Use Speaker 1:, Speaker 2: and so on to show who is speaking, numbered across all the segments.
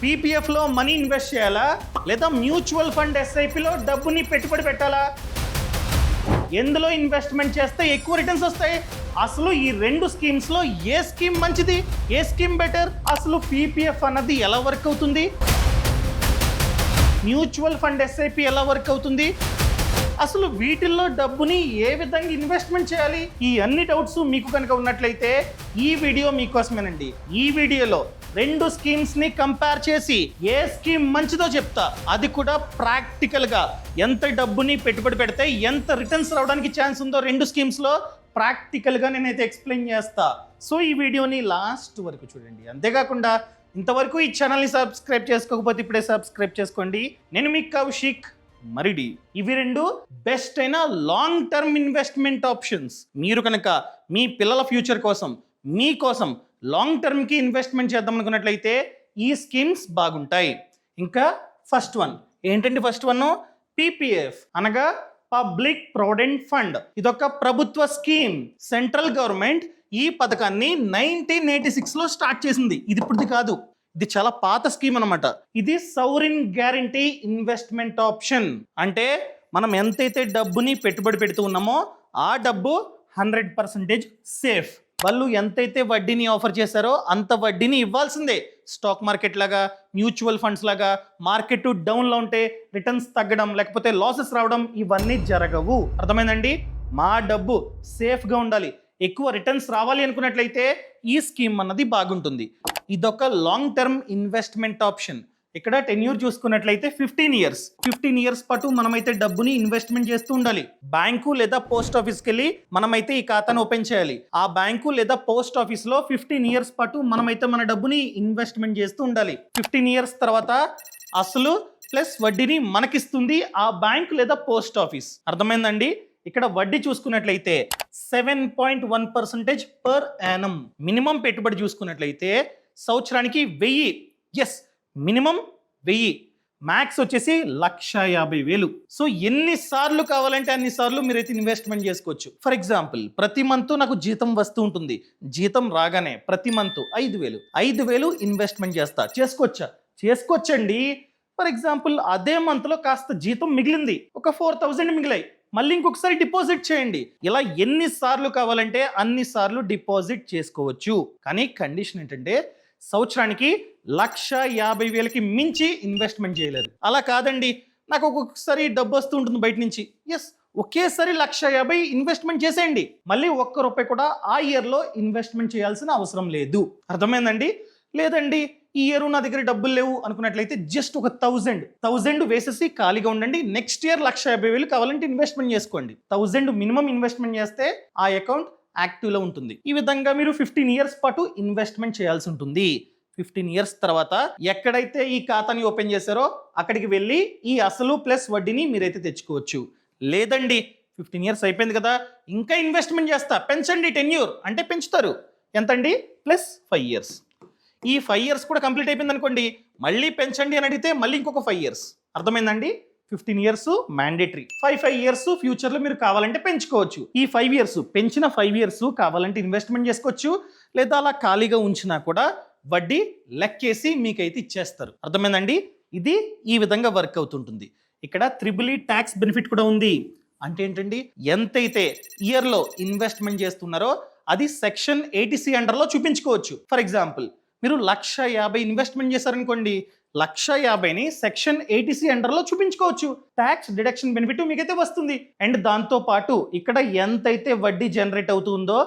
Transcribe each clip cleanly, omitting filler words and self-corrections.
Speaker 1: పీపీఎఫ్లో money invest చేయాలా లేదా mutual fund ఎస్ఐపిలో డబ్బుని పెట్టుబడి పెట్టాలా? ఎందులో ఇన్వెస్ట్మెంట్ చేస్తే ఎక్కువ రిటర్న్స్ వస్తాయి? అసలు ఈ రెండు స్కీమ్స్లో ఏ స్కీమ్ మంచిది, ఏ స్కీమ్ బెటర్? అసలు పీపీఎఫ్ అన్నది ఎలా వర్క్ అవుతుంది, మ్యూచువల్ ఫండ్ ఎస్ఐపి ఎలా వర్క్ అవుతుంది, అసలు వీటిల్లో డబ్బుని ఏ విధంగా ఇన్వెస్ట్మెంట్ చేయాలి? ఈ అన్ని డౌట్స్ మీకు కనుక ఉన్నట్లయితే ఈ వీడియో మీకోసమేనండి. ఈ వీడియోలో రెండు స్కీమ్స్ ని కంపేర్ చేసి ఏ స్కీమ్ మంచిదో చెప్తా, అది కూడా ప్రాక్టికల్ గా ఎంత డబ్బుని పెట్టుబడి పెడితే ఎంత రిటర్న్స్ రావడానికి ఛాన్స్ ఉందో రెండు స్కీమ్స్ లో ప్రాక్టికల్ గా నేనైతే ఎక్స్ప్లెయిన్ చేస్తా. సో ఈ వీడియోని లాస్ట్ వరకు చూడండి. అంతేకాకుండా ఇంతవరకు ఈ ఛానల్ని సబ్స్క్రైబ్ చేసుకోకపోతే ఇప్పుడే సబ్స్క్రైబ్ చేసుకోండి. నేను మీ కౌశిక్ మరిడి. ఇవి రెండు బెస్ట్ అయిన లాంగ్ టర్మ్ ఇన్వెస్ట్మెంట్ ఆప్షన్స్. మీరు కనుక మీ పిల్లల ఫ్యూచర్ కోసం, మీకోసం లాంగ్ టర్మ్కి ఇన్వెస్ట్మెంట్ చేద్దాం అనుకున్నట్లయితే ఈ స్కీమ్స్ బాగుంటాయి. ఇంకా ఫస్ట్ వన్ ఏంటంటే, ఫస్ట్ వన్ పీపీఎఫ్ అనగా పబ్లిక్ ప్రావిడెంట్ ఫండ్. ఇదొక ప్రభుత్వ స్కీమ్. సెంట్రల్ గవర్నమెంట్ ఈ పథకాన్ని 1986లో స్టార్ట్ చేసింది. ఇది ఇప్పుడుది కాదు, ఇది చాలా పాత స్కీమ్ అనమాట. ఇది సౌరిన్ గ్యారంటీ ఇన్వెస్ట్మెంట్ ఆప్షన్. అంటే మనం ఎంతైతే డబ్బుని పెట్టుబడి పెడుతూ ఉన్నామో ఆ డబ్బు 100% సేఫ్. వాళ్ళు ఎంతైతే వడ్డీని ఆఫర్ చేశారో అంత వడ్డీని ఇవ్వాల్సిందే. స్టాక్ మార్కెట్ లాగా, మ్యూచువల్ ఫండ్స్ లాగా మార్కెట్ డౌన్లో ఉంటే రిటర్న్స్ తగ్గడం లేకపోతే లాసెస్ రావడం ఇవన్నీ జరగవు. అర్థమైందండి? మా డబ్బు సేఫ్గా ఉండాలి, ఎక్కువ రిటర్న్స్ రావాలి అనుకున్నట్లయితే ఈ స్కీమ్ అన్నది బాగుంటుంది. ఇదొక లాంగ్ టర్మ్ ఇన్వెస్ట్మెంట్ ఆప్షన్. ఇక్కడ టెన్యూర్ చూసుకున్నట్లయితే 15 ఇయర్స్ పాటు మనమైతే డబ్బుని ఇన్వెస్ట్మెంట్ చేస్తూ ఉండాలి. బ్యాంకు లేదా పోస్ట్ ఆఫీస్కి వెళ్ళి మనమైతే ఈ ఖాతాను ఓపెన్ చేయాలి. ఆ బ్యాంకు లేదా పోస్ట్ ఆఫీస్లో 15 ఇయర్స్ పాటు మనమైతే మన డబ్బుని ఇన్వెస్ట్మెంట్ చేస్తూ ఉండాలి. 15 ఇయర్స్ తర్వాత అసలు ప్లస్ వడ్డీని మనకిస్తుంది ఆ బ్యాంకు లేదా పోస్ట్ ఆఫీస్. అర్థమైందండి? ఇక్కడ వడ్డీ చూసుకున్నట్లయితే 7.1% పర్ యానం. మినిమం పెట్టుబడి చూసుకున్నట్లయితే సంవత్సరానికి 1000. Yes, minimum 1000. మ్యాక్స్ వచ్చేసి 1,50,000. సో ఎన్నిసార్లు కావాలంటే అన్నిసార్లు మీరైతే ఇన్వెస్ట్మెంట్ చేసుకోవచ్చు. ఫర్ ఎగ్జాంపుల్, ప్రతి మంత్ నాకు జీతం వస్తూ ఉంటుంది. జీతం రాగానే ప్రతి మంత్ 5,000 ఇన్వెస్ట్మెంట్ చేసుకోవచ్చండి. ఫర్ ఎగ్జాంపుల్, అదే మంత్లో కాస్త జీతం మిగిలింది, ఒక 4,000 మిగిలాయి, మళ్ళీ ఇంకొకసారి డిపాజిట్ చేయండి. ఇలా ఎన్నిసార్లు కావాలంటే అన్నిసార్లు డిపాజిట్ చేసుకోవచ్చు. కానీ కండిషన్ ఏంటంటే సంవత్సరానికి 1,50,000కి మించి ఇన్వెస్ట్మెంట్ చేయలేరు. అలా కాదండి, నాకు ఒక్కొక్కసారి డబ్బు వస్తూ ఉంటుంది బయట నుంచి. ఎస్, ఒకేసారి 1,50,000 ఇన్వెస్ట్మెంట్ చేసేయండి. మళ్ళీ ఒక్క రూపాయి కూడా ఆ ఇయర్లో ఇన్వెస్ట్మెంట్ చేయాల్సిన అవసరం లేదు. అర్థమైందండి? లేదండి, ఈ ఇయర్ నా దగ్గర డబ్బులు లేవు అనుకున్నట్లయితే జస్ట్ ఒక 1,000 వేసేసి ఖాళీగా ఉండండి. నెక్స్ట్ ఇయర్ 1,50,000 కావాలంటే ఇన్వెస్ట్మెంట్ చేసుకోండి. 1,000 మినిమం ఇన్వెస్ట్మెంట్ చేస్తే ఆ అకౌంట్ యాక్టివ్లో ఉంటుంది. ఈ విధంగా మీరు 15 ఇయర్స్ పాటు ఇన్వెస్ట్మెంట్ చేయాల్సి ఉంటుంది. 15 ఇయర్స్ తర్వాత ఎక్కడైతే ఈ ఖాతాని ఓపెన్ చేశారో అక్కడికి వెళ్ళి ఈ అసలు ప్లస్ వడ్డీని మీరైతే తెచ్చుకోవచ్చు. లేదండి, 15 ఇయర్స్ అయిపోయింది కదా, ఇంకా ఇన్వెస్ట్మెంట్ చేస్తా, పెంచండి టెన్యూర్ అంటే పెంచుతారు. ఎంతండి? Plus 5 years. ఈ 5 ఇయర్స్ కూడా కంప్లీట్ అయిపోయింది అనుకోండి, మళ్ళీ పెంచండి అని అడిగితే మళ్ళీ ఇంకొక 5 ఇయర్స్. అర్థమైందండి? 15 ఇయర్స్ మ్యాండేటరీ. 5 ఇయర్స్ ఫ్యూచర్లో మీరు కావాలంటే పెంచుకోవచ్చు. ఈ 5 ఇయర్స్ పెంచిన 5 ఇయర్స్ కావాలంటే ఇన్వెస్ట్మెంట్ చేసుకోవచ్చు. లేదా అలా ఖాళీగా ఉంచినా కూడా వడ్డీ లెక్కేసి మీకైతే ఇచ్చేస్తారు. అర్థమైందండి? ఇది ఈ విధంగా వర్క్ అవుతుంటుంది. ఇక్కడ EEE ట్యాక్స్ బెనిఫిట్ కూడా ఉంది. అంటే ఏంటండి, ఎంతైతే ఇయర్లో ఇన్వెస్ట్మెంట్ చేస్తున్నారో అది సెక్షన్ 80C అండర్లో చూపించుకోవచ్చు. ఫర్ ఎగ్జాంపుల్, మీరు 1,50,000 ఇన్వెస్ట్మెంట్ చేశారనుకోండి, 1,50,000ని సెక్షన్ 80C అండర్లో చూపించుకోవచ్చు. ట్యాక్స్ డిడక్షన్ బెనిఫిట్ మీకైతే వస్తుంది. అండ్ దాంతో పాటు ఇక్కడ ఎంతైతే వడ్డీ జనరేట్ అవుతుందో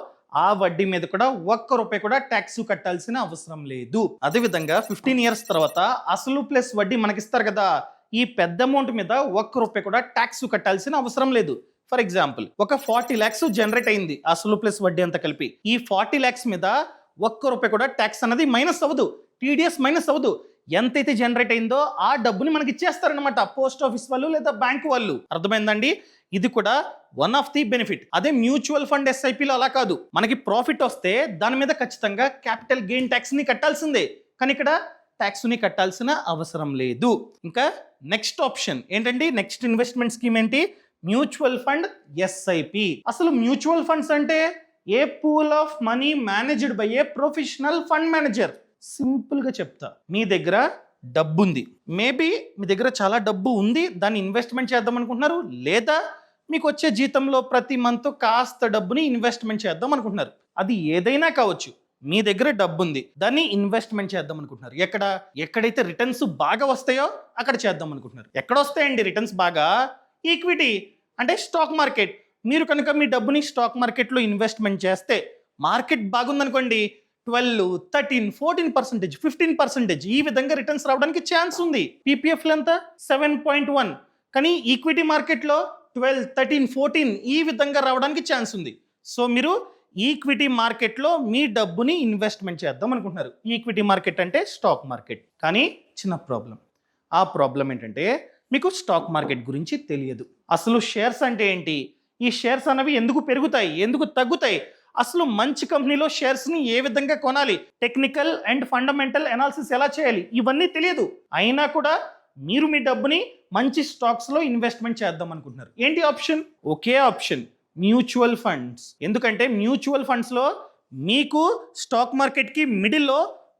Speaker 1: ఆ వడ్డీ మీద కూడా ఒక్క రూపాయి కూడా ట్యాక్స్ కట్టాల్సిన అవసరం లేదు. అదేవిధంగా 15 ఇయర్స్ తర్వాత అసలు ప్లస్ వడ్డీ మనకిస్తారు కదా, ఈ పెద్ద అమౌంట్ మీద ఒక్క రూపాయి కూడా ట్యాక్స్ కట్టాల్సిన అవసరం లేదు. ఫర్ ఎగ్జాంపుల్, ఒక 40 lakhs జనరేట్ అయింది అసలు ప్లస్ వడ్డీ అంతా కలిపి. ఈ 40 lakhs మీద ఒక్క రూపాయి కూడా ట్యాక్స్ అన్నది మైనస్ అవ్వదు, టీడీఎస్ మైనస్ అవ్వదు. ఎంతైతే జనరేట్ అయిందో ఆ డబ్బుని మనకి ఇచ్చేస్తారనమాట పోస్ట్ ఆఫీస్ వాళ్ళు లేదా బ్యాంకు వాళ్ళు. అర్థమైందండి? ఇది కూడా వన్ ఆఫ్ ది బెనిఫిట్. అదే మ్యూచువల్ ఫండ్ ఎస్ఐపిలో అలా కాదు, మనకి ప్రాఫిట్ వస్తే దాని మీద ఖచ్చితంగా క్యాపిటల్ గెయిన్ ట్యాక్స్ని కట్టాల్సిందే. కానీ ఇక్కడ ట్యాక్స్ని కట్టాల్సిన అవసరం లేదు. ఇంకా నెక్స్ట్ ఆప్షన్ ఏంటండి, నెక్స్ట్ ఇన్వెస్ట్మెంట్ స్కీమ్ ఏంటి? Mutual fund SIP. అసలు మ్యూచువల్ ఫండ్స్ అంటే a pool of money managed by a professional fund manager. సింపుల్గా చెప్తా, మీ దగ్గర డబ్బు ఉంది, మేబీ మీ దగ్గర చాలా డబ్బు ఉంది, దాన్ని ఇన్వెస్ట్మెంట్ చేద్దాం అనుకుంటున్నారు, లేదా మీకు వచ్చే జీతంలో ప్రతి మంత్ కాస్త డబ్బుని ఇన్వెస్ట్మెంట్ చేద్దాం అనుకుంటున్నారు. అది ఏదైనా కావచ్చు. మీ దగ్గర డబ్బు ఉంది, దాన్ని ఇన్వెస్ట్మెంట్ చేద్దాం అనుకుంటున్నారు. ఎక్కడైతే రిటర్న్స్ బాగా వస్తాయో అక్కడ చేద్దాం అనుకుంటున్నారు. ఎక్కడ వస్తాయండి రిటర్న్స్ బాగా? ఈక్విటీ అంటే స్టాక్ మార్కెట్. మీరు కనుక మీ డబ్బుని స్టాక్ మార్కెట్లో ఇన్వెస్ట్మెంట్ చేస్తే మార్కెట్ బాగుందనుకోండి, 12, 13, 14%, 15% ఈ విధంగా రిటర్న్స్ రావడానికి ఛాన్స్ ఉంది. పీపీఎఫ్లో ఎంత? 7.1. కానీ ఈక్విటీ మార్కెట్లో 12, 13, 14 ఈ విధంగా రావడానికి ఛాన్స్ ఉంది. సో మీరు ఈక్విటీ మార్కెట్లో మీ డబ్బుని ఇన్వెస్ట్మెంట్ చేద్దాం అనుకుంటున్నారు. ఈక్విటీ మార్కెట్ అంటే స్టాక్ మార్కెట్. కానీ చిన్న ప్రాబ్లం. ఆ ప్రాబ్లం ఏంటంటే మీకు స్టాక్ మార్కెట్ గురించి తెలియదు. అసలు షేర్స్ అంటే ఏంటి, ఈ షేర్స్ అనేవి ఎందుకు పెరుగుతాయి, ఎందుకు తగ్గుతాయి, అసలు మంచి కంపెనీలో షేర్స్ని ఏ విధంగా కొనాలి, టెక్నికల్ అండ్ ఫండమెంటల్ అనాలిసిస్ ఎలా చేయాలి, ఇవన్నీ తెలియదు. అయినా కూడా మీరు మీ డబ్బుని మంచి స్టాక్స్లో ఇన్వెస్ట్మెంట్ చేద్దాం అనుకుంటున్నారు. ఏంటి ఆప్షన్? ఒకే ఆప్షన్, మ్యూచువల్ ఫండ్స్. ఎందుకంటే మ్యూచువల్ ఫండ్స్లో మీకు స్టాక్ మార్కెట్కి మిడిల్లో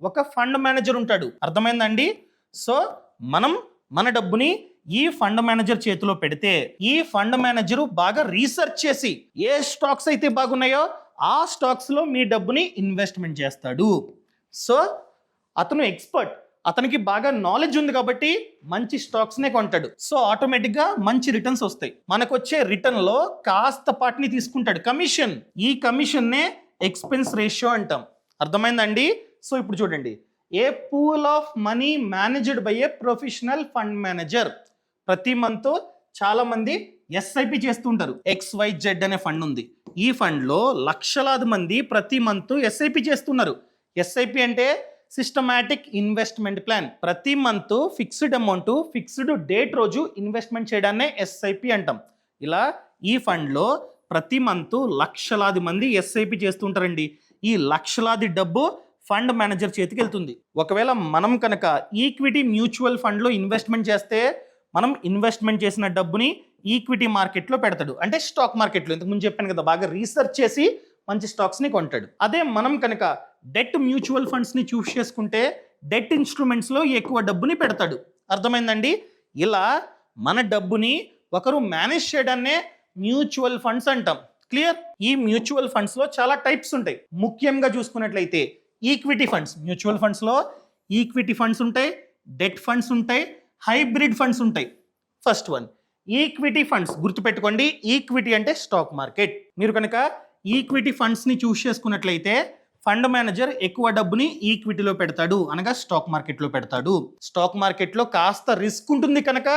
Speaker 1: ఒక ఫండ్ మేనేజర్ ఉంటాడు. అర్థమైందండి? సో మనం మన డబ్బుని ఈ ఫండ్ మేనేజర్ చేతిలో పెడితే ఈ ఫండ్ మేనేజరు బాగా రీసెర్చ్ చేసి ఏ స్టాక్స్ అయితే బాగున్నాయో ఆ స్టాక్స్లో మీ డబ్బుని ఇన్వెస్ట్మెంట్ చేస్తాడు. సో అతను ఎక్స్పర్ట్, అతనికి బాగా నాలెడ్జ్ ఉంది కాబట్టి మంచి స్టాక్స్నే కొంటాడు. సో ఆటోమేటిక్గా మంచి రిటర్న్స్ వస్తాయి. మనకు వచ్చే రిటర్న్లో కాస్త పార్ట్ని తీసుకుంటాడు, కమిషన్. ఈ కమిషన్నే ఎక్స్పెన్స్ రేషియో అంటాం. అర్థమైందండి? సో ఇప్పుడు చూడండి, a pool of money managed by a professional fund manager. ప్రతి మంత్ చాలా మంది ఎస్ఐపి చేస్తుంటారు. XYZ అనే ఫండ్ ఉంది. ఈ ఫండ్లో లక్షలాది మంది ప్రతి మంత్ ఎస్ఐపి చేస్తున్నారు. ఎస్ఐపి అంటే సిస్టమాటిక్ ఇన్వెస్ట్మెంట్ ప్లాన్. ప్రతి month fixed amount fixed date రోజు ఇన్వెస్ట్మెంట్ చేయడాన్నే ఎస్ఐపి అంటాం. ఇలా ఈ ఫండ్లో ప్రతి మంత్ లక్షలాది మంది ఎస్ఐపి చేస్తుంటారండి. ఈ లక్షలాది డబ్బు ఫండ్ మేనేజర్ చేతికి వెళ్తుంది. ఒకవేళ మనం కనుక ఈక్విటీ మ్యూచువల్ ఫండ్లో ఇన్వెస్ట్మెంట్ చేస్తే మనం ఇన్వెస్ట్మెంట్ చేసిన డబ్బుని ఈక్విటీ మార్కెట్లో పెడతాడు, అంటే స్టాక్ మార్కెట్లో. ఇంతకుముందు చెప్పాను కదా, బాగా రీసెర్చ్ చేసి మంచి స్టాక్స్ని కొంటాడు. అదే మనం కనుక డెట్ మ్యూచువల్ ఫండ్స్ని చూస్ చేసుకుంటే డెట్ ఇన్స్ట్రుమెంట్స్లో ఎక్కువ డబ్బుని పెడతాడు. అర్థమైందండి? ఇలా మన డబ్బుని ఒకరు మేనేజ్ చేయడాన్నే మ్యూచువల్ ఫండ్స్ అంటాం. క్లియర్? ఈ మ్యూచువల్ ఫండ్స్లో చాలా టైప్స్ ఉంటాయి. ముఖ్యంగా చూసుకున్నట్లయితే ఈక్విటీ ఫండ్స్. మ్యూచువల్ ఫండ్స్లో ఈక్విటీ ఫండ్స్ ఉంటాయి, డెట్ ఫండ్స్ ఉంటాయి, హైబ్రిడ్ ఫండ్స్ ఉంటాయి. First one equity funds. గుర్తుపెట్టుకోండి, ఈక్విటీ అంటే స్టాక్ మార్కెట్. మీరు కనుక ఈక్విటీ ఫండ్స్ని చూస్ చేసుకున్నట్లయితే ఫండ్ మేనేజర్ ఎక్కువ డబ్బుని ఈక్విటీలో పెడతాడు, అనగా స్టాక్ మార్కెట్లో పెడతాడు. స్టాక్ మార్కెట్లో కాస్త రిస్క్ ఉంటుంది కనుక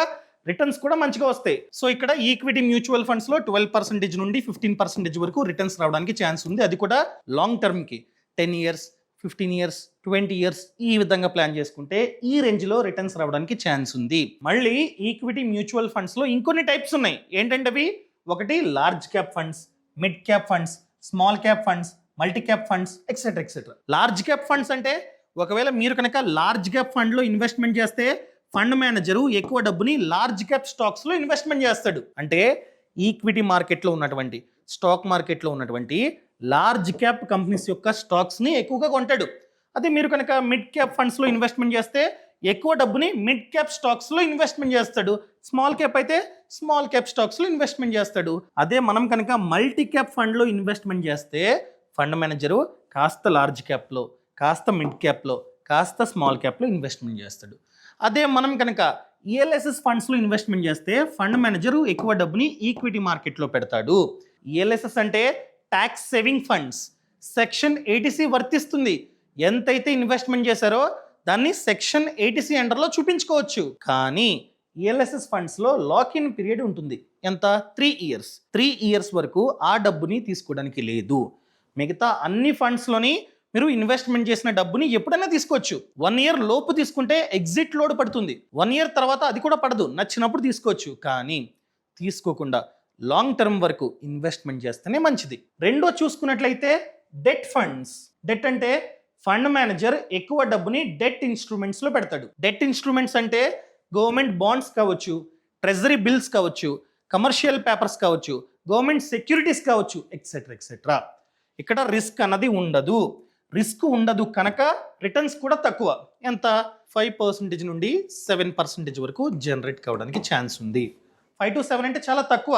Speaker 1: రిటర్న్స్ కూడా మంచిగా వస్తాయి. సో ఇక్కడ ఈక్విటీ మ్యూచువల్ ఫండ్స్లో 12% నుండి 15% వరకు రిటర్న్స్ రావడానికి ఛాన్స్ ఉంది. అది కూడా లాంగ్ టర్మ్కి 10 years, 15 years, 20 years ఈ విధంగా ప్లాన్ చేసుకుంటే ఈ రేంజ్లో రిటర్న్స్ రావడానికి ఛాన్స్ ఉంది. మళ్ళీ ఈక్విటీ మ్యూచువల్ ఫండ్స్లో ఇంకొన్ని టైప్స్ ఉన్నాయి. ఏంటంటే అవి, ఒకటి large cap funds, mid cap funds, small cap funds, multi cap funds, etcetera etcetera. Large cap funds అంటే ఒకవేళ మీరు కనుక లార్జ్ క్యాప్ ఫండ్లో ఇన్వెస్ట్మెంట్ చేస్తే ఫండ్ మేనేజరు ఎక్కువ డబ్బుని లార్జ్ క్యాప్ స్టాక్స్లో ఇన్వెస్ట్మెంట్ చేస్తాడు. అంటే ఈక్విటీ మార్కెట్లో ఉన్నటువంటి, స్టాక్ మార్కెట్లో ఉన్నటువంటి లార్జ్ క్యాప్ కంపెనీస్ యొక్క స్టాక్స్ని ఎక్కువగా కొంటాడు. అదే మీరు కనుక మిడ్ క్యాప్ ఫండ్స్లో ఇన్వెస్ట్మెంట్ చేస్తే ఎక్కువ డబ్బుని మిడ్ క్యాప్ స్టాక్స్లో ఇన్వెస్ట్మెంట్ చేస్తాడు. స్మాల్ క్యాప్ అయితే స్మాల్ క్యాప్ స్టాక్స్లో ఇన్వెస్ట్మెంట్ చేస్తాడు. అదే మనం కనుక మల్టీ క్యాప్ ఫండ్లో ఇన్వెస్ట్మెంట్ చేస్తే ఫండ్ మేనేజరు కాస్త లార్జ్ క్యాప్లో, కాస్త మిడ్ క్యాప్లో, కాస్త స్మాల్ క్యాప్లో ఇన్వెస్ట్మెంట్ చేస్తాడు. అదే మనం కనుక ఈఎల్ఎస్ఎస్ ఫండ్స్లో ఇన్వెస్ట్మెంట్ చేస్తే ఫండ్ మేనేజరు ఎక్కువ డబ్బుని ఈక్విటీ మార్కెట్లో పెడతాడు. ఈఎల్ఎస్ఎస్ అంటే tax saving funds. Section 80C వర్తిస్తుంది. ఎంతైతే ఇన్వెస్ట్మెంట్ చేశారో దాన్ని సెక్షన్ 80C అండర్లో చూపించుకోవచ్చు. కానీ ఈఎల్ఎస్ఎస్ ఫండ్స్లో లాక్ ఇన్ పీరియడ్ ఉంటుంది. ఎంత? 3 years. 3 years వరకు ఆ డబ్బుని తీసుకోవడానికి లేదు. మిగతా అన్ని ఫండ్స్లోని మీరు ఇన్వెస్ట్మెంట్ చేసిన డబ్బుని ఎప్పుడైనా తీసుకోవచ్చు. 1 year లోపు తీసుకుంటే ఎగ్జిట్ లోడ్ పడుతుంది. 1 year తర్వాత అది కూడా పడదు, నచ్చినప్పుడు తీసుకోవచ్చు. కానీ తీసుకోకుండా లాంగ్ టర్మ్ వరకు ఇన్వెస్ట్మెంట్ చేస్తేనే మంచిది. రెండో చూసుకున్నట్లయితే డెట్ ఫండ్స్. డెట్ అంటే ఫండ్ మేనేజర్ ఎక్కువ డబ్బుని డెట్ ఇన్స్ట్రుమెంట్స్లో పెడతాడు. డెట్ ఇన్స్ట్రుమెంట్స్ అంటే గవర్నమెంట్ బాండ్స్ కావచ్చు, ట్రెజరీ బిల్స్ కావచ్చు, కమర్షియల్ పేపర్స్ కావచ్చు, గవర్నమెంట్ సెక్యూరిటీస్ కావచ్చు, ఎక్సెట్రా ఎక్సెట్రా. ఇక్కడ రిస్క్ అన్నది ఉండదు. రిస్క్ ఉండదు కనుక రిటర్న్స్ కూడా తక్కువ. ఎంత? 5% నుండి 7% వరకు జనరేట్ కావడానికి ఛాన్స్ ఉంది. 5 to 7 అంటే చాలా తక్కువ.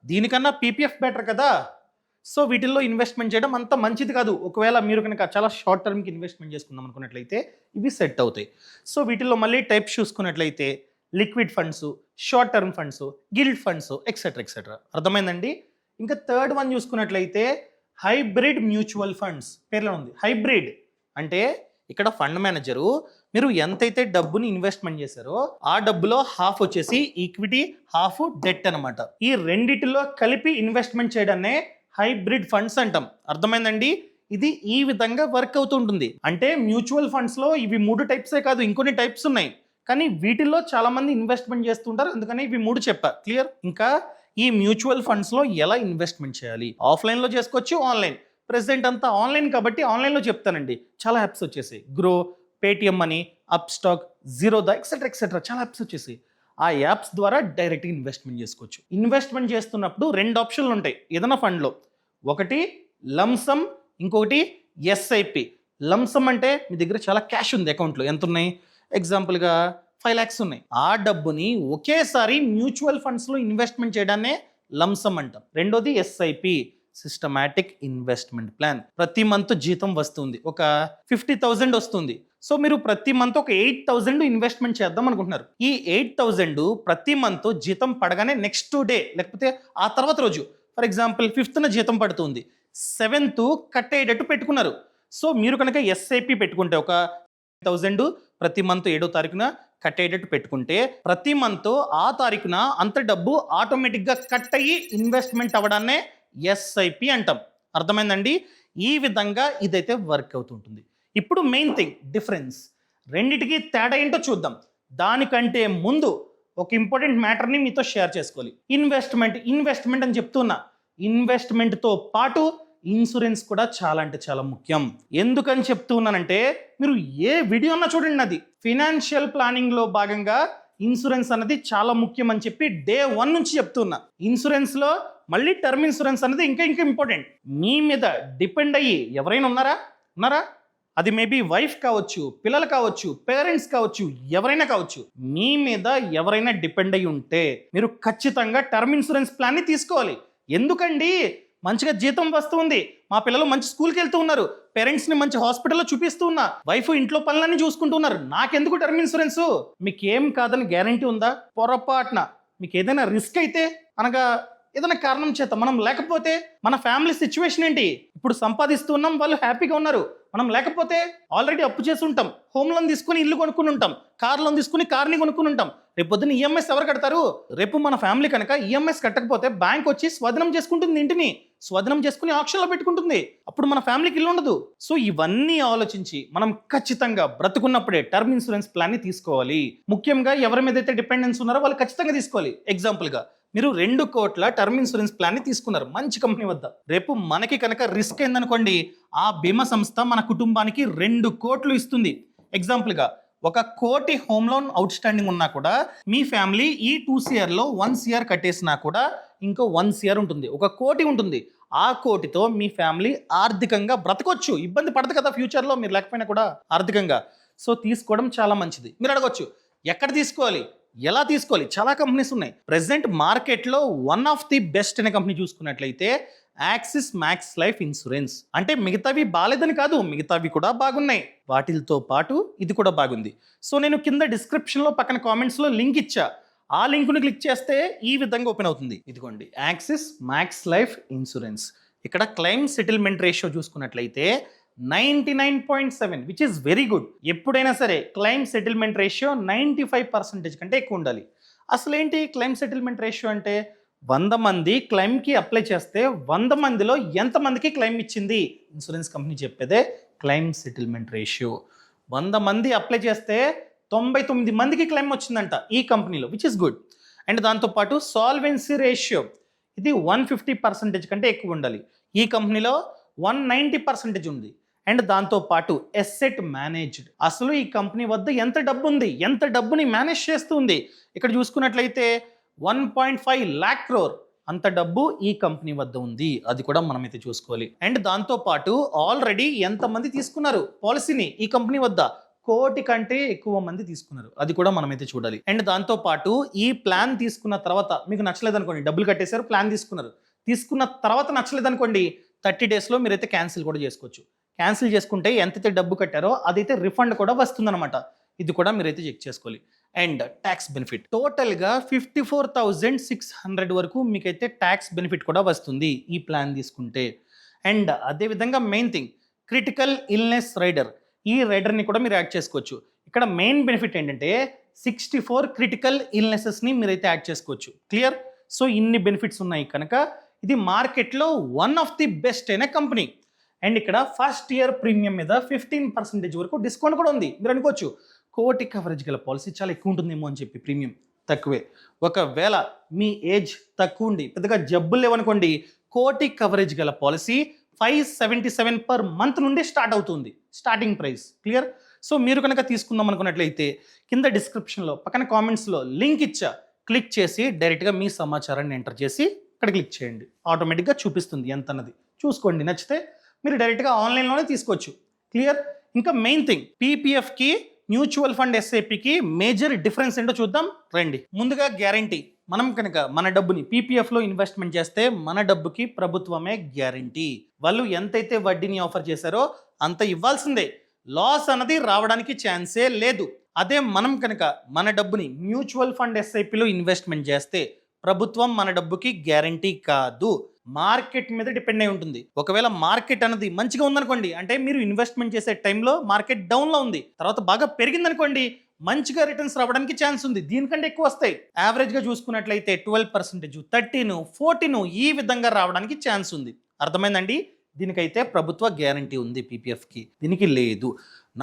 Speaker 1: దీనికన్నా పీపీఎఫ్ బెటర్ కదా. సో వీటిల్లో ఇన్వెస్ట్మెంట్ చేయడం అంత మంచిది కాదు. ఒకవేళ మీరు కనుక చాలా షార్ట్ టర్మ్కి ఇన్వెస్ట్మెంట్ చేసుకుందాం అనుకున్నట్లయితే ఇవి సెట్ అవుతాయి. సో వీటిల్లో మళ్ళీ టైప్స్ చూసుకున్నట్లయితే liquid funds, short term funds, guild funds, etcetera etcetera. అర్థమైందండి? ఇంకా థర్డ్ వన్ చూసుకున్నట్లయితే హైబ్రిడ్ మ్యూచువల్ ఫండ్స్. పేర్లో ఉంది హైబ్రిడ్ అంటే ఇక్కడ ఫండ్ మేనేజరు మీరు ఎంతైతే డబ్బుని ఇన్వెస్ట్మెంట్ చేశారో ఆ డబ్బులో హాఫ్ వచ్చేసి ఈక్విటీ, హాఫ్ డెట్ అనమాట. ఈ రెండిటిలో కలిపి ఇన్వెస్ట్మెంట్ చేయడాన్నే హైబ్రిడ్ ఫండ్స్ అంటాం. అర్థమైందండి? ఇది ఈ విధంగా వర్క్ అవుతుంటుంది. అంటే మ్యూచువల్ ఫండ్స్లో ఇవి 3 టైప్సే కాదు, ఇంకొన్ని టైప్స్ ఉన్నాయి. కానీ వీటిల్లో చాలా మంది ఇన్వెస్ట్మెంట్ చేస్తుంటారు, అందుకని ఇవి 3 చెప్పా. క్లియర్? ఇంకా ఈ మ్యూచువల్ ఫండ్స్లో ఎలా ఇన్వెస్ట్మెంట్ చేయాలి? ఆఫ్లైన్లో చేసుకోవచ్చు, ఆన్లైన్. ప్రెసెంట్ అంతా ఆన్లైన్ కాబట్టి ఆన్లైన్లో చెప్తానండి. చాలా యాప్స్ వచ్చేసాయి. Grow, Paytm money, up stock, Zerodha, etcetera etcetera చాలా యాప్స్ వచ్చేసాయి. ఆ యాప్స్ ద్వారా డైరెక్ట్గా ఇన్వెస్ట్మెంట్ చేసుకోవచ్చు. ఇన్వెస్ట్మెంట్ చేస్తున్నప్పుడు 2 ఆప్షన్లు ఉంటాయి ఏదైనా ఫండ్లో. ఒకటి లంసమ్, ఇంకొకటి ఎస్ఐపి. లంసమ్ అంటే మీ దగ్గర చాలా క్యాష్ ఉంది అకౌంట్లో. ఎంత ఉన్నాయి? ఎగ్జాంపుల్గా 5 lakhs ఉన్నాయి. ఆ డబ్బుని ఒకేసారి మ్యూచువల్ ఫండ్స్లో ఇన్వెస్ట్మెంట్ చేయడాన్నే లంసమ్ అంటాం. రెండోది ఎస్ఐపి, సిస్టమాటిక్ ఇన్వెస్ట్మెంట్ ప్లాన్. ప్రతి మంత్ జీతం వస్తుంది, ఒక 50,000 వస్తుంది. సో మీరు ప్రతి మంత్ ఒక 8,000 ఇన్వెస్ట్మెంట్ చేద్దాం అనుకుంటున్నారు. ఈ 8,000 ప్రతి మంత్ జీతం పడగానే నెక్స్ట్ డే లేకపోతే ఆ తర్వాత రోజు, ఫర్ ఎగ్జాంపుల్ 5th జీతం పడుతుంది, 7th కట్ అయ్యేటట్టు పెట్టుకున్నారు. సో మీరు కనుక ఎస్ఐపి పెట్టుకుంటే ఒక 1,000 ప్రతి మంత్ 7వ తారీఖున కట్ అయ్యేటట్టు పెట్టుకుంటే ప్రతి మంత్ ఆ తారీఖున అంత డబ్బు ఆటోమేటిక్గా కట్ అయ్యి ఇన్వెస్ట్మెంట్ అవ్వడాన్నే ఎస్ఐపి అంటాం. అర్థమైందండి? ఈ విధంగా ఇదైతే వర్క్ అవుతుంటుంది. ఇప్పుడు మెయిన్ థింగ్ డిఫరెన్స్, రెండిటికి తేడా ఏంటో చూద్దాం. దానికంటే ముందు ఒక ఇంపార్టెంట్ మ్యాటర్ని మీతో షేర్ చేసుకోవాలి. ఇన్వెస్ట్మెంట్ అని చెప్తున్నా. ఇన్వెస్ట్మెంట్తో పాటు ఇన్సూరెన్స్ కూడా చాలా అంటే చాలా ముఖ్యం. ఎందుకని చెప్తున్నానంటే మీరు ఏ వీడియో అన్నా చూడండి, నాది ఫినాన్షియల్ ప్లానింగ్లో భాగంగా ఇన్సూరెన్స్ అన్నది చాలా ముఖ్యం అని చెప్పి డే 1 నుంచి చెప్తున్నా. ఇన్సూరెన్స్లో మళ్ళీ టర్మ్ ఇన్సూరెన్స్ అనేది ఇంకా ఇంపార్టెంట్. మీ మీద డిపెండ్ అయ్యి ఎవరైనా ఉన్నారా? అది మేబీ వైఫ్ కావచ్చు, పిల్లలు కావచ్చు, పేరెంట్స్ కావచ్చు, ఎవరైనా కావచ్చు. మీ మీద ఎవరైనా డిపెండ్ అయ్యి ఉంటే మీరు ఖచ్చితంగా టర్మ్ ఇన్సూరెన్స్ ప్లాన్ని తీసుకోవాలి. ఎందుకండి? మంచిగా జీతం వస్తుంది, మా పిల్లలు మంచి స్కూల్కి వెళ్తూ ఉన్నారు, పేరెంట్స్ని మంచి హాస్పిటల్లో చూపిస్తూ ఉన్నా, వైఫ్ ఇంట్లో పనులన్నీ చూసుకుంటూ ఉన్నారు. నాకెందుకు టర్మ్ ఇన్సూరెన్స్? మీకు ఏం కాదని గ్యారంటీ ఉందా? పొరపాటున మీకు ఏదైనా రిస్క్ అయితే అనగా ఏదైనా కారణం చేత మనం లేకపోతే మన ఫ్యామిలీ సిచ్యువేషన్ ఏంటి? ఇప్పుడు సంపాదిస్తున్నాం, వాళ్ళు హ్యాపీగా ఉన్నారు, మనం లేకపోతే ఆల్రెడీ అప్పు చేసి ఉంటాం, హోమ్ లోన్ తీసుకుని ఇల్లు కొనుక్కుని ఉంటాం, కార్ లోన్ తీసుకుని కార్ని కొనుక్కుని ఉంటాం. రేపు పొద్దున్న ఈఎంఐస్ ఎవరు కడతారు? రేపు మన ఫ్యామిలీ కనుక ఈఎంఐస్ కట్టకపోతే బ్యాంక్ వచ్చి స్వాధీనం చేసుకుంటుంది, ఇంటిని స్వాధీనం చేసుకుని ఆక్షన్లో పెట్టుకుంటుంది. అప్పుడు మన ఫ్యామిలీకి ఇల్లు ఉండదు. సో ఇవన్నీ ఆలోచించి మనం ఖచ్చితంగా బ్రతుకున్నప్పుడే టర్మ్ ఇన్సూరెన్స్ ప్లాన్ని తీసుకోవాలి. ముఖ్యంగా ఎవరి మీద అయితే డిపెండెన్స్ ఉన్నారో వాళ్ళు ఖచ్చితంగా తీసుకోవాలి. ఎగ్జాంపుల్గా మీరు 2 కోట్ల టర్మ్ ఇన్సూరెన్స్ ప్లాన్ని తీసుకున్నారు మంచి కంపెనీ వద్ద. రేపు మనకి కనుక రిస్క్ అయిందనుకోండి, ఆ బీమా సంస్థ మన కుటుంబానికి 2 కోట్లు ఇస్తుంది. ఎగ్జాంపుల్గా 1 కోటి హోమ్ లోన్ అవుట్ స్టాండింగ్ ఉన్నా కూడా మీ ఫ్యామిలీ ఈ 2 CRలో 1 CR కట్టేసినా కూడా ఇంకో 1 CR ఉంటుంది, 1 కోటి ఉంటుంది. ఆ కోటితో మీ ఫ్యామిలీ ఆర్థికంగా బ్రతకొచ్చు, ఇబ్బంది పడదు కదా ఫ్యూచర్లో మీరు లేకపోయినా కూడా ఆర్థికంగా. సో తీసుకోవడం చాలా మంచిది. మీరు అడగొచ్చు ఎక్కడ తీసుకోవాలి, ఎలా తీసుకోవాలి? చాలా కంపెనీస్ ఉన్నాయి. ప్రెసెంట్ మార్కెట్లో వన్ ఆఫ్ ది బెస్ట్ అనే కంపెనీ చూసుకున్నట్లయితే యాక్సిస్ మ్యాక్స్ లైఫ్ ఇన్సూరెన్స్. అంటే మిగతావి బాలేదని కాదు, మిగతావి కూడా బాగున్నాయి, వాటితో పాటు ఇది కూడా బాగుంది. సో నేను కింద డిస్క్రిప్షన్లో పక్కన కామెంట్స్లో లింక్ ఇచ్చా. ఆ లింక్ను క్లిక్ చేస్తే ఈ విధంగా ఓపెన్ అవుతుంది. ఇదిగోండి యాక్సిస్ మ్యాక్స్ లైఫ్ ఇన్సూరెన్స్. ఇక్కడ క్లెయిమ్ సెటిల్మెంట్ రేషియో చూసుకున్నట్లయితే 99.7 విచ్ ఈస్ వెరీ గుడ్. ఎప్పుడైనా సరే క్లెయిమ్ సెటిల్మెంట్ రేషియో 95% కంటే ఎక్కువ ఉండాలి. అసలు ఏంటి క్లెయిమ్ సెటిల్మెంట్ రేషియో అంటే? 100 మంది క్లెయిమ్కి అప్లై చేస్తే 100 మందిలో ఎంతమందికి క్లెయిమ్ ఇచ్చింది ఇన్సూరెన్స్ కంపెనీ చెప్పేదే క్లెయిమ్ సెటిల్మెంట్ రేషియో. 100 మంది అప్లై చేస్తే 99 మందికి క్లెయిమ్ వచ్చిందంట ఈ కంపెనీలో, విచ్ ఇస్ గుడ్. అండ్ దాంతోపాటు సాల్వెన్సీ రేషియో ఇది 150% కంటే ఎక్కువ ఉండాలి. ఈ కంపెనీలో 190% ఉంది. అండ్ దాంతోపాటు ఎసెట్ మేనేజ్డ్, అసలు ఈ కంపెనీ వద్ద ఎంత డబ్బు ఉంది, ఎంత డబ్బుని మేనేజ్ చేస్తుంది. ఇక్కడ చూసుకున్నట్లయితే 1.5 lakh crore. అంత డబ్బు ఈ కంపెనీ వద్ద ఉంది, అది కూడా మనమైతే చూసుకోవాలి. అండ్ దాంతో పాటు ఆల్రెడీ ఎంతమంది తీసుకున్నారు పాలసీని ఈ కంపెనీ వద్ద, 1 కోటి కంటే ఎక్కువ మంది తీసుకున్నారు, అది కూడా మనమైతే చూడాలి. అండ్ దాంతో పాటు ఈ ప్లాన్ తీసుకున్న తర్వాత మీకు నచ్చలేదు అనుకోండి, డబ్బులు కట్టేశారు, ప్లాన్ తీసుకున్న తర్వాత నచ్చలేదు అనుకోండి, 30 డేస్లో మీరైతే క్యాన్సిల్ కూడా చేసుకోవచ్చు. క్యాన్సిల్ చేసుకుంటే ఎంతైతే డబ్బు కట్టారో అదైతే రిఫండ్ కూడా వస్తుందన్నమాట. ఇది కూడా మీరైతే చెక్ చేసుకోవాలి. అండ్ ట్యాక్స్ బెనిఫిట్ టోటల్గా 54,600 వరకు మీకైతే ట్యాక్స్ బెనిఫిట్ కూడా వస్తుంది ఈ ప్లాన్ తీసుకుంటే. అండ్ అదేవిధంగా main thing, critical illness rider, ఈ రైడర్ని కూడా మీరు యాడ్ చేసుకోవచ్చు. ఇక్కడ మెయిన్ బెనిఫిట్ ఏంటంటే 64 క్రిటికల్ ఇల్నెసెస్ని మీరైతే యాడ్ చేసుకోవచ్చు. క్లియర్? సో ఇన్ని బెనిఫిట్స్ ఉన్నాయి కనుక ఇది మార్కెట్లో వన్ ఆఫ్ ది బెస్ట్ అయిన కంపెనీ. అండ్ ఇక్కడ ఫస్ట్ ఇయర్ ప్రీమియం మీద 15% వరకు డిస్కౌంట్ కూడా ఉంది. మీరు అనుకోవచ్చు 1 కోటి కవరేజ్ గల పాలసీ చాలా ఎక్కువ ఉంటుందేమో అని చెప్పి, ప్రీమియం తక్కువే. ఒకవేళ మీ ఏజ్ తక్కువ ఉండి పెద్దగా జబ్బులు లేవనుకోండి, 1 కోటి కవరేజ్ గల పాలసీ 577 పర్ మంత్ నుండి స్టార్ట్ అవుతుంది, స్టార్టింగ్ ప్రైస్. క్లియర్? సో మీరు కనుక తీసుకుందాం అనుకున్నట్లయితే కింద డిస్క్రిప్షన్లో పక్కన కామెంట్స్లో లింక్ ఇచ్చా, క్లిక్ చేసి డైరెక్ట్గా మీ సమాచారాన్ని ఎంటర్ చేసి ఇక్కడ క్లిక్ చేయండి, ఆటోమేటిక్గా చూపిస్తుంది ఎంత అన్నది. చూసుకోండి, నచ్చితే మీరు డైరెక్ట్గా ఆన్లైన్లోనే తీసుకోవచ్చు. క్లియర్? ఇంకా మెయిన్ థింగ్, పీపీఎఫ్కి మ్యూచువల్ ఫండ్ ఎస్ఐపికి మేజర్ డిఫరెన్స్ ఏంటో చూద్దాం రండి. ముందుగా గ్యారంటీ, మనం కనుక మన డబ్బుని పీపీఎఫ్లో ఇన్వెస్ట్మెంట్ చేస్తే మన డబ్బుకి ప్రభుత్వమే గ్యారంటీ. వాళ్ళు ఎంతైతే వడ్డీని ఆఫర్ చేశారో అంత ఇవ్వాల్సిందే, లాస్ అన్నది రావడానికి ఛాన్సే లేదు. అదే మనం కనుక మన డబ్బుని మ్యూచువల్ ఫండ్ ఎస్ఐపిలో ఇన్వెస్ట్మెంట్ చేస్తే ప్రభుత్వం మన డబ్బుకి గ్యారంటీ కాదు, మార్కెట్ మీద డిపెండ్ అయి ఉంటుంది. ఒకవేళ మార్కెట్ అనేది మంచిగా ఉందనుకోండి, అంటే మీరు ఇన్వెస్ట్మెంట్ చేసే టైంలో మార్కెట్ డౌన్లో ఉంది, తర్వాత బాగా పెరిగిందనుకోండి, మంచిగా రిటర్న్స్ రావడానికి ఛాన్స్ ఉంది, దీనికంటే ఎక్కువ వస్తాయి. యావరేజ్గా చూసుకున్నట్లయితే 12%, 13, 14 ఈ విధంగా రావడానికి ఛాన్స్ ఉంది. అర్థమైందండి? దీనికైతే ప్రభుత్వ గ్యారంటీ ఉంది, పీపీఎఫ్కి దీనికి లేదు.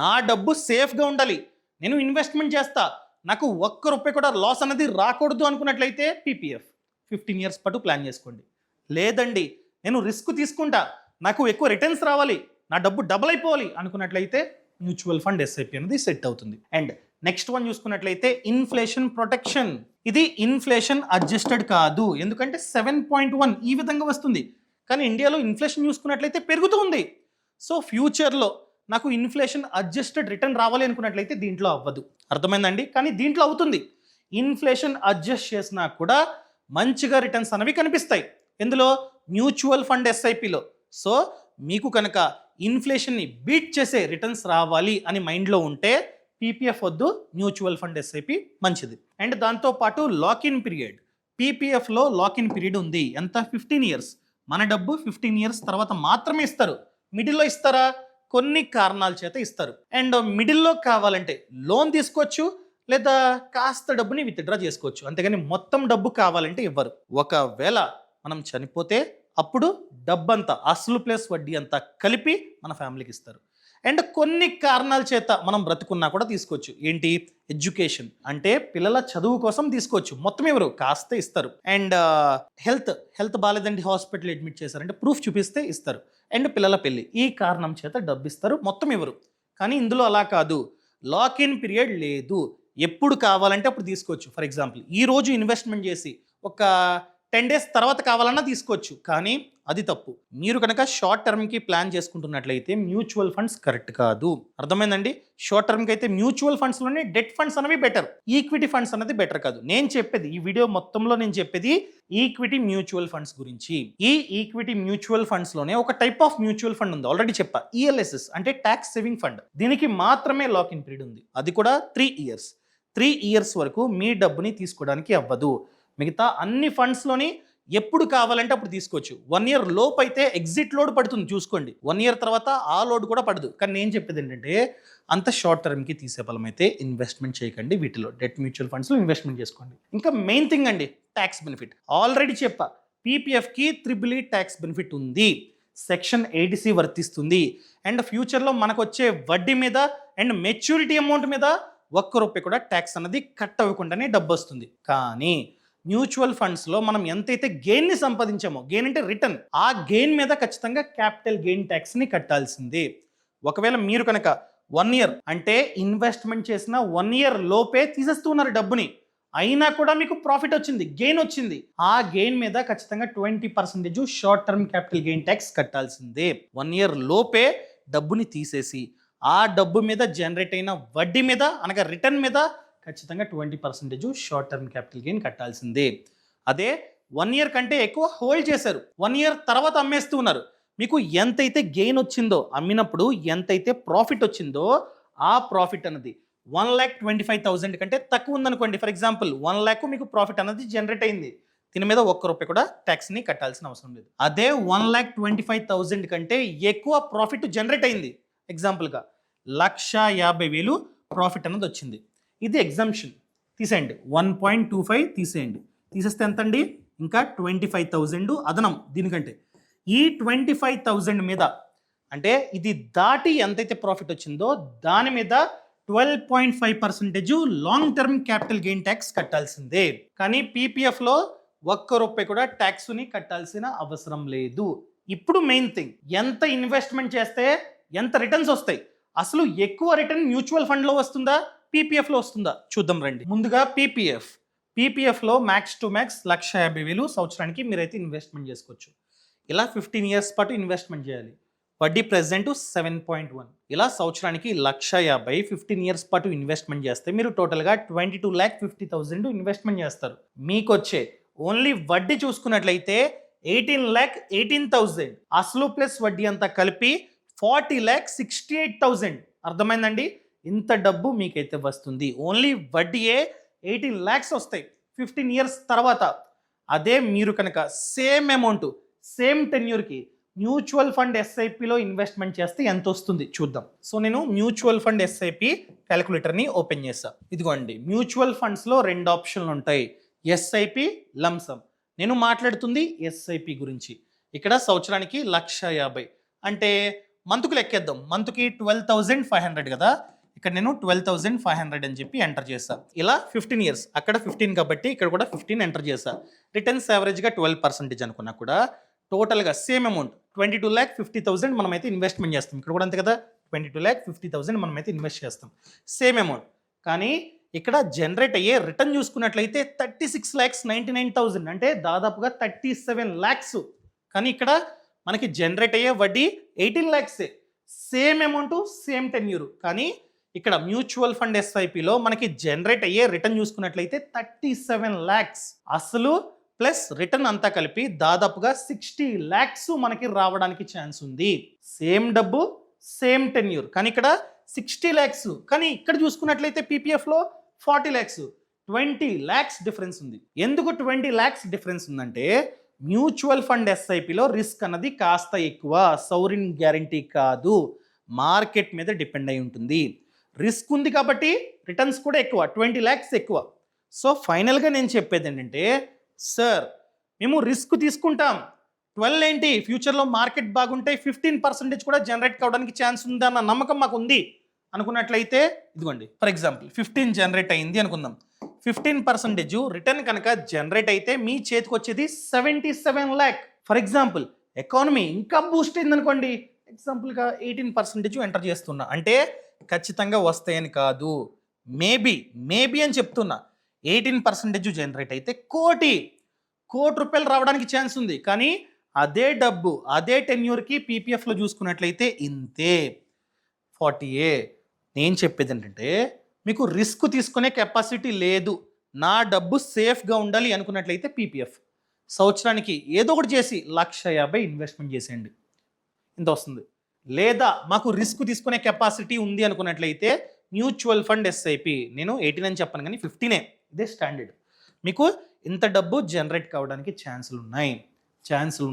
Speaker 1: నా డబ్బు సేఫ్గా ఉండాలి, నేను ఇన్వెస్ట్మెంట్ చేస్తా, నాకు 1 రూపాయి కూడా లాస్ అనేది రాకూడదు అనుకున్నట్లయితే పీపీఎఫ్ 15 ఇయర్స్ పాటు ప్లాన్ చేసుకోండి. లేదండి నేను రిస్క్ తీసుకుంటా, నాకు ఎక్కువ రిటర్న్స్ రావాలి, నా డబ్బు డబుల్ అయిపోవాలి అనుకున్నట్లయితే మ్యూచువల్ ఫండ్ ఎస్ఐపి అనేది సెట్ అవుతుంది. అండ్ నెక్స్ట్ వన్ చూసుకున్నట్లయితే ఇన్ఫ్లేషన్ ప్రొటెక్షన్. ఇది ఇన్ఫ్లేషన్ అడ్జస్టెడ్ కాదు, ఎందుకంటే 7.1 ఈ విధంగా వస్తుంది. కానీ ఇండియాలో ఇన్ఫ్లేషన్ చూసుకున్నట్లయితే పెరుగుతూ ఉంది. సో ఫ్యూచర్లో నాకు ఇన్ఫ్లేషన్ అడ్జస్టెడ్ రిటర్న్ రావాలి అనుకున్నట్లయితే దీంట్లో అవ్వదు. అర్థమైందండి? కానీ దీంట్లో అవుతుంది. ఇన్ఫ్లేషన్ అడ్జస్ట్ చేసినా కూడా మంచిగా రిటర్న్స్ అనేవి కనిపిస్తాయి. ఎందులో? Mutual fund ఎస్ఐపిలో. సో మీకు కనుక ఇన్ఫ్లేషన్ని బీట్ చేసే రిటర్న్స్ రావాలి అని మైండ్లో ఉంటే పీపీఎఫ్ వద్దు, మ్యూచువల్ ఫండ్ ఎస్ఐపి మంచిది. అండ్ దాంతోపాటు లాకిన్ పీరియడ్, పీపీఎఫ్లో లాకిన్ పీరియడ్ ఉంది. ఎంత? 15 ఇయర్స్. మన డబ్బు 15 ఇయర్స్ తర్వాత మాత్రమే ఇస్తారు. మిడిల్లో ఇస్తారా? కొన్ని కారణాల చేత ఇస్తారు. అండ్ మిడిల్లో కావాలంటే లోన్ తీసుకోవచ్చు, లేదా కాస్త డబ్బుని విత్డ్రా చేసుకోవచ్చు, అంతేగాని మొత్తం డబ్బు కావాలంటే ఇవ్వరు. ఒకవేళ మనం చనిపోతే అప్పుడు డబ్బంతా, అసలు ప్లస్ వడ్డీ అంతా కలిపి మన ఫ్యామిలీకి ఇస్తారు. అండ్ కొన్ని కారణాల చేత మనం బ్రతుకున్నా కూడా తీసుకోవచ్చు. ఏంటి? ఎడ్యుకేషన్, అంటే పిల్లల చదువు కోసం తీసుకోవచ్చు, మొత్తం ఎవరు కాస్త ఇస్తారు. అండ్ హెల్త్ బాగాలేదండి, హాస్పిటల్ అడ్మిట్ చేశారంటే ప్రూఫ్ చూపిస్తే ఇస్తారు. అండ్ పిల్లల పెళ్ళి, ఈ కారణం చేత డబ్బు ఇస్తారు, మొత్తం ఎవరు. కానీ ఇందులో అలా కాదు, లాక్ ఇన్ పీరియడ్ లేదు, ఎప్పుడు కావాలంటే అప్పుడు తీసుకోవచ్చు. ఫర్ ఎగ్జాంపుల్ ఈ రోజు ఇన్వెస్ట్మెంట్ చేసి ఒక 10 డేస్ తర్వాత కావాలన్నా తీసుకోవచ్చు, కానీ అది తప్పు. మీరు కనుక షార్ట్ టర్మ్కి ప్లాన్ చేసుకుంటున్నట్లయితే మ్యూచువల్ ఫండ్స్ కరెక్ట్ కాదు. అర్థమైందండి? షార్ట్ టర్మ్కి అయితే మ్యూచువల్ ఫండ్స్లోనే డెట్ ఫండ్స్ అనేవి బెటర్, ఈక్విటీ ఫండ్స్ అనేది బెటర్ కాదు. నేను చెప్పేది, ఈ వీడియో మొత్తంలో నేను చెప్పేది ఈక్విటీ మ్యూచువల్ ఫండ్స్ గురించి. ఈ ఈక్విటీ మ్యూచువల్ ఫండ్స్లోనే ఒక టైప్ ఆఫ్ మ్యూచువల్ ఫండ్ ఉంది, ఆల్రెడీ చెప్పా, ఈఎల్ఎస్ఎస్ అంటే ట్యాక్స్ సేవింగ్ ఫండ్. దీనికి మాత్రమే లాక్ ఇన్ పీరియడ్ ఉంది, అది కూడా 3 ఇయర్స్. 3 ఇయర్స్ వరకు మీ డబ్బుని తీసుకోవడానికి అవ్వదు. మిగతా అన్ని ఫండ్స్లోని ఎప్పుడు కావాలంటే అప్పుడు తీసుకోవచ్చు. 1 ఇయర్ లోపు అయితే ఎగ్జిట్ లోడ్ పడుతుంది, చూసుకోండి. 1 ఇయర్ తర్వాత ఆ లోడ్ కూడా పడదు. కానీ నేను చెప్పేది ఏంటంటే అంత షార్ట్ టర్మ్కి తీసే బలం అయితే ఇన్వెస్ట్మెంట్ చేయకండి, వీటిలో డెట్ మ్యూచువల్ ఫండ్స్లో ఇన్వెస్ట్మెంట్ చేసుకోండి. ఇంకా మెయిన్ థింగ్ అండి, ట్యాక్స్ బెనిఫిట్. ఆల్రెడీ చెప్పా, పీపీఎఫ్కి EEE ట్యాక్స్ బెనిఫిట్ ఉంది, సెక్షన్ 80C వర్తిస్తుంది. అండ్ ఫ్యూచర్లో మనకు వచ్చే వడ్డీ మీద అండ్ మెచ్యూరిటీ అమౌంట్ మీద 1 రూపాయి కూడా ట్యాక్స్ అన్నది కట్ అవ్వకుండానే డబ్బు వస్తుంది. కానీ మ్యూచువల్ ఫండ్స్లో మనం ఎంతైతే గెయిన్ని సంపాదించామో, గెయిన్ అంటే రిటర్న్, ఆ గెయిన్ మీద ఖచ్చితంగా క్యాపిటల్ గెయిన్ ట్యాక్స్ని కట్టాల్సిందే. ఒకవేళ మీరు కనుక 1 ఇయర్ అంటే ఇన్వెస్ట్మెంట్ చేసిన 1 ఇయర్ లోపే తీసేస్తున్నారు డబ్బుని, అయినా కూడా మీకు ప్రాఫిట్ వచ్చింది, గెయిన్ వచ్చింది. ఆ గెయిన్ మీద ఖచ్చితంగా 20% short term capital gain tax కట్టాల్సిందే. 1 ఇయర్ లోపే డబ్బుని తీసేసి ఆ డబ్బు మీద జనరేట్ అయిన వడ్డీ మీద అనగా రిటర్న్ మీద ఖచ్చితంగా 20% షార్ట్ టర్మ్ క్యాపిటల్ గెయిన్ కట్టాల్సిందే. అదే 1 ఇయర్ కంటే ఎక్కువ హోల్డ్ చేశారు, 1 ఇయర్ తర్వాత అమ్మేస్తూ ఉన్నారు, మీకు ఎంతైతే గెయిన్ వచ్చిందో, అమ్మినప్పుడు ఎంతైతే ప్రాఫిట్ వచ్చిందో ఆ ప్రాఫిట్ అన్నది 1,25,000 కంటే తక్కువ ఉందనుకోండి, ఫర్ ఎగ్జాంపుల్ 1 lakh మీకు ప్రాఫిట్ అనేది జనరేట్ అయింది, దీని మీద ₹1 కూడా ట్యాక్స్ని కట్టాల్సిన అవసరం లేదు. అదే 1,25,000 కంటే ఎక్కువ ప్రాఫిట్ జనరేట్ అయింది, ఎగ్జాంపుల్గా 1,50,000 ప్రాఫిట్ అన్నది వచ్చింది, ఇది ఎగ్జామ్షన్, తీసేయండి 1.25 తీసేయండి, తీసేస్తే ఎంత అండి, ఇంకా 25,000 అదనం దీనికంటే. ఈ 25,000 మీద అంటే ఇది దాటి ఎంతైతే ప్రాఫిట్ వచ్చిందో దాని మీద 12.5% long term capital gain tax కట్టాల్సిందే. కానీ పీపీఎఫ్లో ₹1 కూడా ట్యాక్స్ని కట్టాల్సిన అవసరం లేదు. ఇప్పుడు మెయిన్ థింగ్, ఎంత ఇన్వెస్ట్మెంట్ చేస్తే ఎంత రిటర్న్స్ వస్తాయి, అసలు ఎక్కువ రిటర్న్ మ్యూచువల్ ఫండ్లో వస్తుందా పీపీఎఫ్లో వస్తుందా చూద్దాం రండి. ముందుగా పీపీఎఫ్లో మ్యాక్స్ టు మ్యాక్స్ 1,50,000 సంవత్సరానికి మీరైతే ఇన్వెస్ట్మెంట్ చేసుకోవచ్చు. ఇలా 15 ఇయర్స్ పాటు ఇన్వెస్ట్మెంట్ చేయాలి, వడ్డీ ప్రెజెంట్ 7.1, ఇలా సంవత్సరానికి 1,50,000 15 ఇయర్స్ పాటు ఇన్వెస్ట్మెంట్ చేస్తే మీరు టోటల్గా 22,50,000 ఇన్వెస్ట్మెంట్ చేస్తారు. మీకు వచ్చే ఓన్లీ వడ్డీ చూసుకున్నట్లయితే 18,18,000, అసలు ప్లస్ వడ్డీ అంతా కలిపి 40,68,000. అర్థమైందండి, ఇంత డబ్బు మీకైతే వస్తుంది, ఓన్లీ వడ్డీయే 18 lakhs వస్తాయి 15 ఇయర్స్ తర్వాత. అదే మీరు కనుక సేమ్ అమౌంట్ సేమ్ టెన్యూర్కి మ్యూచువల్ ఫండ్ ఎస్ఐపిలో ఇన్వెస్ట్మెంట్ చేస్తే ఎంత వస్తుంది చూద్దాం. సో నేను మ్యూచువల్ ఫండ్ ఎస్ఐపి క్యాలిక్యులేటర్ని ఓపెన్ చేస్తాను. ఇదిగోండి, మ్యూచువల్ ఫండ్స్లో 2 ఆప్షన్లు ఉంటాయి, ఎస్ఐపి, లంసమ్. నేను మాట్లాడుతుంది ఎస్ఐపి గురించి. ఇక్కడ సంవత్సరానికి 1,50,000 అంటే మంత్కు లెక్కేద్దాం, మంత్కి 12,500 కదా, ఇక్కడ నేను 12,500 అని చెప్పి ఎంటర్ చేస్తాను. ఇలా 15 ఇయర్స్, అక్కడ 15 కాబట్టి ఇక్కడ కూడా 15 ఎంటర్ చేస్తాను. రిటర్న్స్ యావరేజ్గా 12% అనుకున్నా కూడా టోటల్గా సేమ్ అమౌంట్ 22,50,000 మనమైతే ఇన్వెస్ట్మెంట్ చేస్తాం. ఇక్కడ కూడా అంతే కదా, 22,50,000 మనమైతే ఇన్వెస్ట్ చేస్తాం, సేమ్ అమౌంట్. కానీ ఇక్కడ జనరేట్ అయ్యే రిటర్న్ చూసుకున్నట్లయితే 36,99,000 అంటే దాదాపుగా 37 lakhs. కానీ ఇక్కడ మనకి జనరేట్ అయ్యే వడ్డీ 18 lakhs, same amount same tenure. కానీ ఇక్కడ మ్యూచువల్ ఫండ్ ఎస్ఐపిలో మనకి జనరేట్ అయ్యే రిటర్న్ చూసుకున్నట్లయితే 37 lakhs, అసలు ప్లస్ రిటర్న్ అంతా కలిపి దాదాపుగా 60 lakhs మనకి రావడానికి ఛాన్స్ ఉంది. సేమ్ డబ్బు సేమ్ టెన్యూర్, కానీ ఇక్కడ 60 lakhs, కానీ ఇక్కడ చూసుకున్నట్లయితే పీపీఎఫ్లో 40 lakhs, 20 lakhs డిఫరెన్స్ ఉంది. ఎందుకు 20 lakhs డిఫరెన్స్ ఉందంటే మ్యూచువల్ ఫండ్ ఎస్ఐపిలో రిస్క్ అన్నది కాస్త ఎక్కువ, సౌరిన్ గ్యారంటీ కాదు, మార్కెట్ మీద డిపెండ్ అయి ఉంటుంది. రిస్క్ ఉంది కాబట్టి రిటర్న్స్ కూడా ఎక్కువ, 20 lakhs ఎక్కువ. సో ఫైనల్గా నేను చెప్పేది ఏంటంటే, సార్ మేము రిస్క్ తీసుకుంటాం, 12 ఏంటి, ఫ్యూచర్లో మార్కెట్ బాగుంటే 15% కూడా జనరేట్ కావడానికి ఛాన్స్ ఉంది అన్న నమ్మకం మాకు ఉంది అనుకున్నట్లయితే, ఇదిగోండి ఫర్ ఎగ్జాంపుల్ 15 జనరేట్ అయింది అనుకుందాం, 15% రిటర్న్ కనుక జనరేట్ అయితే మీ చేతికి వచ్చేది 77 lakh. ఫర్ ఎగ్జాంపుల్ ఎకానమీ ఇంకా బూస్ట్ అయింది అనుకోండి, ఎగ్జాంపుల్గా 18% ఎంటర్ చేస్తున్నా, అంటే ఖచ్చితంగా వస్తాయని కాదు, మేబీ అని చెప్తున్నా. 18% జనరేట్ అయితే కోటి రూపాయలు రావడానికి ఛాన్స్ ఉంది. కానీ అదే డబ్బు అదే టెన్యూర్కి పీపీఎఫ్లో చూసుకున్నట్లయితే ఇంతే, 40. నేను చెప్పేది ఏంటంటే, మీకు రిస్క్ తీసుకునే కెపాసిటీ లేదు, నా డబ్బు సేఫ్గా ఉండాలి అనుకున్నట్లయితే పీపీఎఫ్ సంవత్సరానికి ఏదో ఒకటి చేసి 1,50,000 ఇన్వెస్ట్మెంట్ చేసేయండి, ఇంత వస్తుంది. లేదా మాకు రిస్క్ తీసుకునే కెపాసిటీ ఉంది అనుకున్నట్లయితే మ్యూచువల్ ఫండ్ ఎస్ఐపి, నేను 18 అని చెప్పను కానీ 15, ఇదే స్టాండర్డ్. మీకు ఇంత డబ్బు జనరేట్ కావడానికి ఛాన్సులు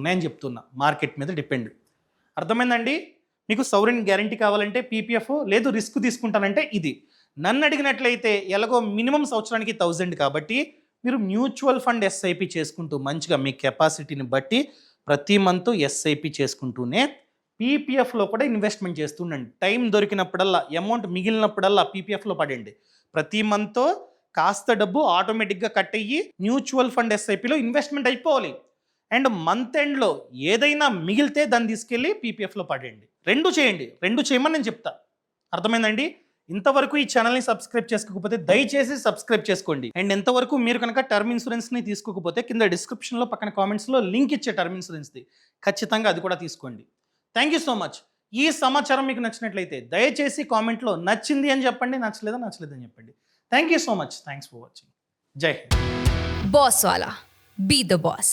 Speaker 1: ఉన్నాయని చెప్తున్నా, మార్కెట్ మీద డిపెండ్. అర్థమైందండి? మీకు సౌరిన్ గ్యారంటీ కావాలంటే పీపీఎఫ్, లేదు రిస్క్ తీసుకుంటానంటే ఇది. నన్ను అడిగినట్లయితే ఎలాగో మినిమం సంవత్సరానికి 1,000 కాబట్టి మీరు మ్యూచువల్ ఫండ్ ఎస్ఐపి చేసుకుంటూ మంచిగా మీ కెపాసిటీని బట్టి ప్రతి మంత్ ఎస్ఐపి చేసుకుంటూనే పీపీఎఫ్లో కూడా ఇన్వెస్ట్మెంట్ చేస్తుండండి. టైం దొరికినప్పుడల్లా, అమౌంట్ మిగిలినప్పుడల్లా పీపీఎఫ్లో పడండి. ప్రతి మంత్ కాస్త డబ్బు ఆటోమేటిక్గా కట్ అయ్యి మ్యూచువల్ ఫండ్ ఎస్ఐపిలో ఇన్వెస్ట్మెంట్ అయిపోవాలి. అండ్ మంత్ ఎండ్లో ఏదైనా మిగిలితే దాన్ని తీసుకెళ్ళి పీపీఎఫ్లో పడండి. రెండు చేయండి, రెండు చేయమని నేను చెప్తా. అర్థమైందండి? ఇంతవరకు ఈ ఛానల్ని సబ్స్క్రైబ్ చేసుకోకపోతే దయచేసి సబ్స్క్రైబ్ చేసుకోండి. అండ్ ఎంతవరకు మీరు కనుక టర్మ్ ఇన్సూరెన్స్ని తీసుకోకపోతే కింద డిస్క్రిప్షన్లో పక్కన కామెంట్స్లో లింక్ ఇచ్చే టర్మ్ ఇన్సూరెన్స్ది ఖచ్చితంగా అది కూడా తీసుకోండి. Thank you so much. ఈ సమాచారం మీకు నచ్చినట్లయితే దయచేసి కామెంట్లో నచ్చింది అని చెప్పండి, నచ్చలేదని చెప్పండి. Thank you so much. Thanks for watching. జై Hind.
Speaker 2: Boss Wala. Be the boss.